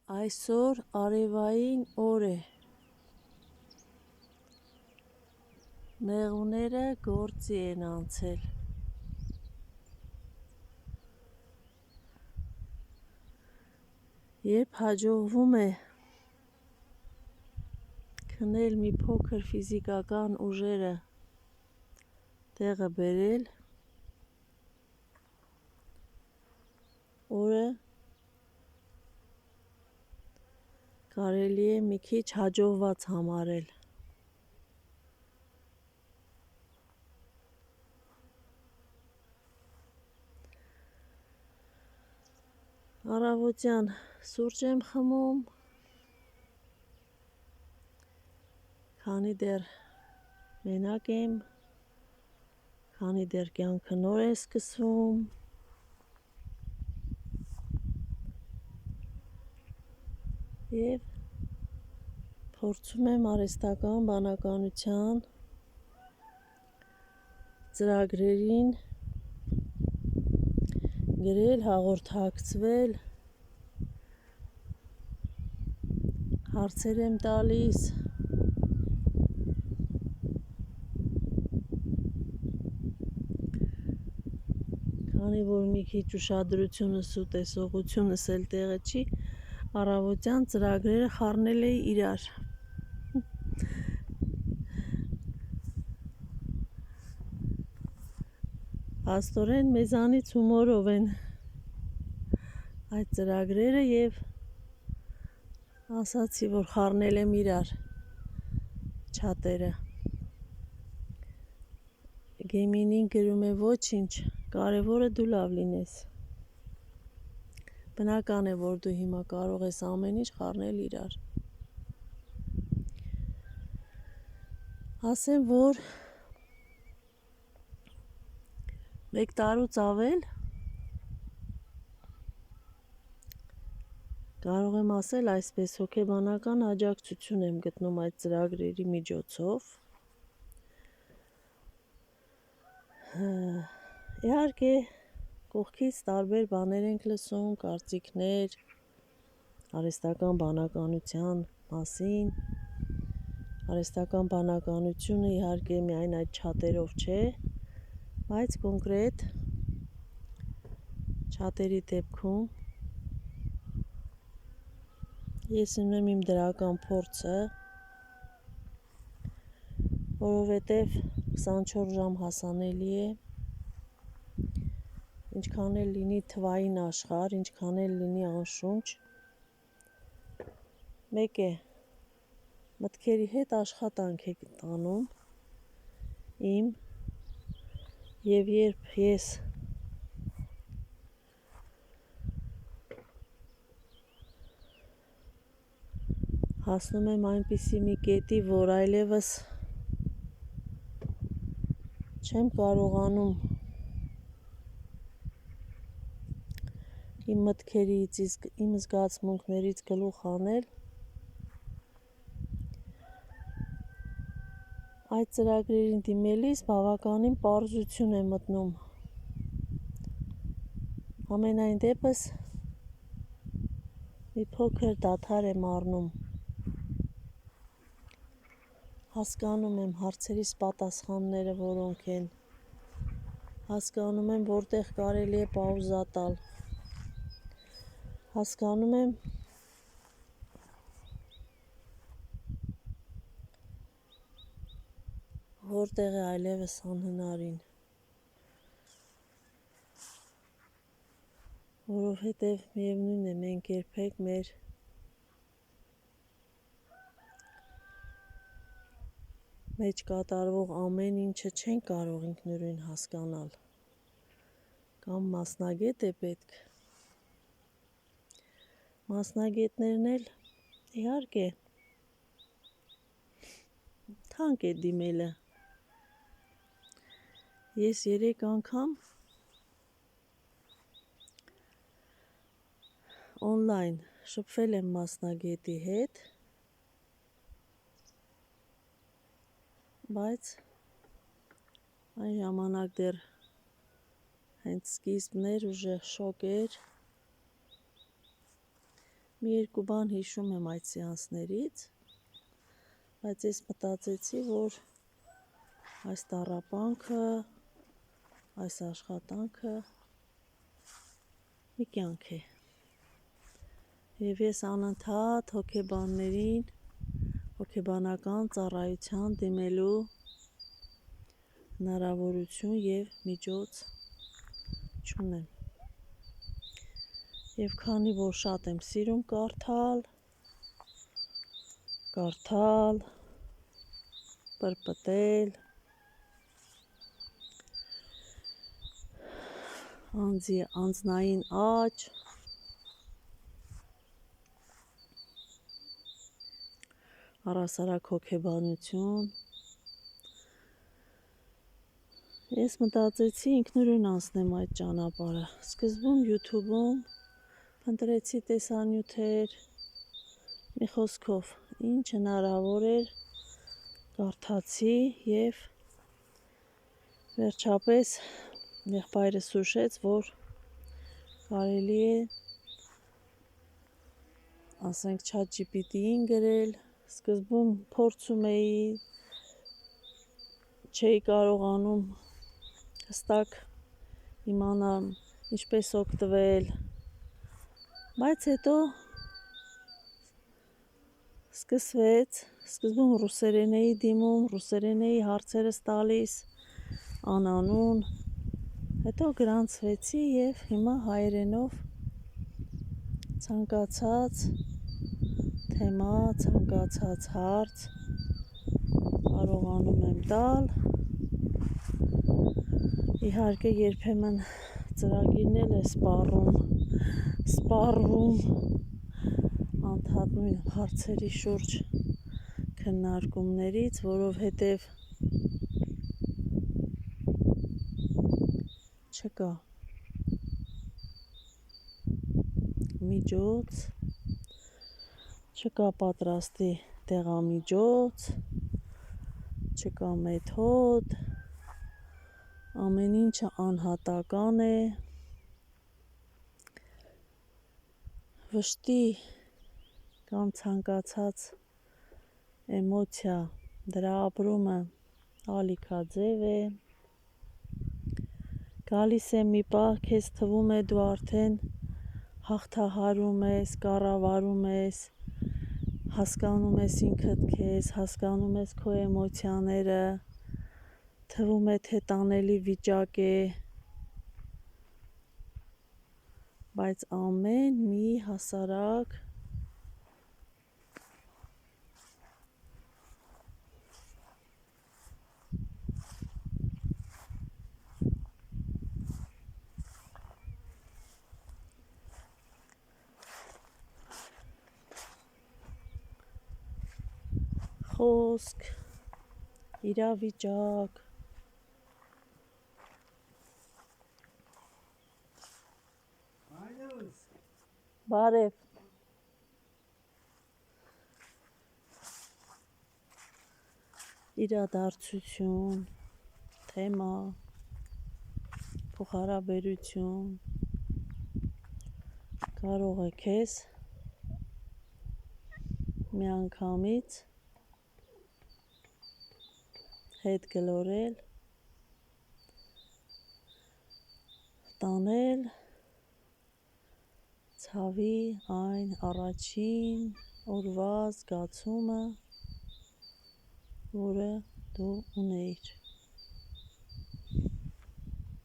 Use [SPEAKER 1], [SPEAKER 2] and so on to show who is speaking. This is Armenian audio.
[SPEAKER 1] Այսօր արևային օր է, մեղուները գործի են անցել, երբ հաջողվում է քնել մի փոքր ֆիզիկական ուժերը տեղը բերել, օրը կարելի է մի քիչ հաջողված համարել։ Առավոտյան սուրճ եմ խմում, քանի դեռ մենակ եմ, քանի դեռ կյանքը նոր է սկսվում, և փորձում եմ արհեստական բանականության ծրագրերին գրել, հաղորդակցվել, հարցեր եմ տալիս, քանի որ մի քիչ ուշադրությունս ու տեսողությունս էլ տեղը չի, առավոտյան ծրագրերը խառնել էի իրար։ Աստորեն մեզանից հումորով են այդ ծրագրերը և ասացի, որ խառնել եմ իրար չաթերը։ Գեմինին գրում է ոչինչ, կարևորը դու լավ լինես։ Բնական է, որ դու հիմա կարող ես ամեն ինչ խառնել իրար։ Ասեմ, որ մեկ տարուց ավել կարող եմ ասել այսպես, հոգեբանական աջակցություն եմ գտնում այդ ծրագրերի միջոցով։ Իհարկե, կողքից տարբեր բաներ ենք լսում, կարծիքներ, արհեստական բանականության մասին։ Արհեստական բանականությունը իհարկե միայն այդ չաթերով չէ, բայց կոնկրետ չաթերի դեպքում ես ունեմ իմ դրական փորձը, որովհետև 24 ժամ հասանելի է, ինչքան էլ լինի թվային աշխարհ, ինչքան էլ լինի անշունչ, մեկ է, մտքերի հետ աշխատանք է տանում իմ, և երբ ես հասնում եմ այնպիսի մի կետի, որ այլևս չեմ կարողանում իմ մտքերից, իմ զգացմունքներից գլուխ հանել, այդ ծրագրերին դիմելիս բավականին պարզություն եմ մտնում։ Համենայն դեպս մի փոքր դադար եմ առնում, հասկանում եմ հարցերիս պատասխանները որոնք են, հասկանում եմ որտեղ կարելի է պաուզա տալ, հասկանում եմ որտեղ է այլևս անհնարին, որովհետև միևնույն է մենք երբեք մեր մեջ կատարվող ամեն ինչը չենք կարող ինքնուրույն հասկանալ, կամ մասնագետ է պետք։ Մասնագետներն էլ իհարկե թանկ է դիմելը։ Ես 3 անգամ օնլայն շփվել եմ մասնագետի հետ, բայց այն ժամանակ դեռ հենց սկիզբն էր, ուժեղ շոկ էր, Մի երկու բան հիշում եմ այդ սեանսներից, բայց ես մտածեցի, որ այս տառապանքը, այս աշխատանքը մի կյանք է։ Եվ ես անընդհատ հոգեբաններին, հոգեբանական ծառայության դիմելու հնարավորություն և միջոց չունեմ։ Եվ քանի որ շատ եմ սիրում կարդալ, պրպտել, անձնային աճ, առհասարակ հոգեբանություն, ես մտածեցի ինքնուրույն անցնեմ այդ ճանապարհը։ Սկզբում YouTube-ում փնտրեցի տեսանյութեր, մի խոսքով, ինչ հնարավոր էր կարդացի և վերջապես եղբայրս հուշեց, որ կարելի է, ասենք, ChatGPT-ին գրել, սկզբում փորձում էի, չէի կարողանում հստակ իմանալ ինչպես օգտվել, բայց հետո սկսվեց, սկզբում ռուսերեն էի դիմում, ռուսերեն էի հարցերս տալիս, անանուն, հետո գրանցվեցի և հիմա հայերենով ցանկացած թեմա, ցանկացած հարց կարողանում եմ տալ, իհարկե երբեմն ծրագիրն էլ է սպառվում անդադ նույն հարցերի շուրջ քննարկումներից, որովհետև չկա միջոց, չկա պատրաստի դեղամիջոց, չկա մեթոդ, ամեն ինչը անհատական է, վշտի կամ ցանկացած էմոցիա, դրա ապրումը ալիքաձև է, գալիս է մի պահ, քեզ թվում է դու արդեն հաղթահարում ես, կառավարում ես, հասկանում ես ինքդ քեզ, հասկանում ես քո էմոցիաները, թվում է թե տանելի վիճակ է, բայց ամեն մի հասարակ խոսք, իրավիճակ, բարև, իրադարձություն, թեմա, փոխհարաբերություն կարող է քեզ միանգամից հետ գլորել, տանել ցավի այն առաջին օրվա զգացումը, որը դու ունեիր։